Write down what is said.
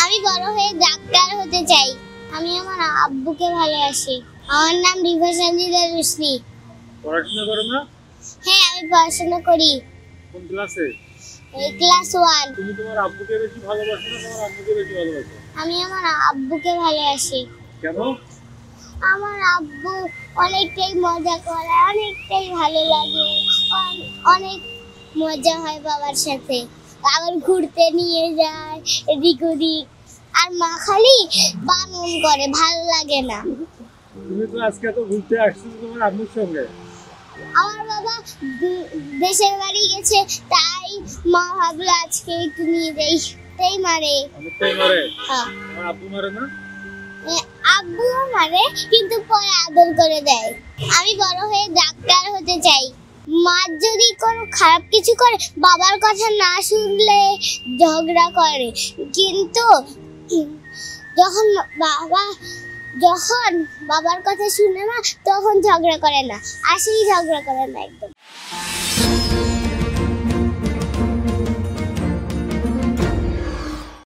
আমি বড় হয়ে ডাক্তার হতে চাই। আমি আমার আব্বুকে ভালোবাসি। আমার নাম রিভা সঞ্জিদা রুশনি। পড়াশোনা করো না? হ্যাঁ, আমি পড়াশোনা করি। কোন ক্লাসে? ক্লাস 1। তুমি তোমার আব্বুকে বেশি ভালোবাসো না তোমার আম্মুকে বেশি ভালোবাসো? আমি আমার আব্বুকে ভালোবাসি। কেন? আমার আব্বু অনেকটাই মজা করে, অনেকটাই ভালো লাগে, অনেক মজা হয় বাবার সাথে। আবার ঘুরতে নিয়ে যায় এদিক ওদিক, আর মা খালি বারণ করে, ভালো লাগে না। তুমি তো আজকে তো ঘুরতে আসছো তোমার আম্মুর সঙ্গে। আমার বাবা দেশের বাড়ি গেছে, তাই মা ভাবলো আজকে একটু নিয়ে যাই। তাই মারে। অনেকটাই মারে? হ্যাঁ। আর আব্বু মারে না? আব্বুও মারে, কিন্তু পরে আদর করে দেয়। আমি বড় হয়ে ডাক্তার হতে চাই। মা যদি কোনো খারাপ কিছু করে, বাবার কথা না শুনলে ঝগড়া করে, কিন্তু যখন বাবার কথা শুনে না, তখন ঝগড়া করে না। আসলেই ঝগড়া করে না একদম।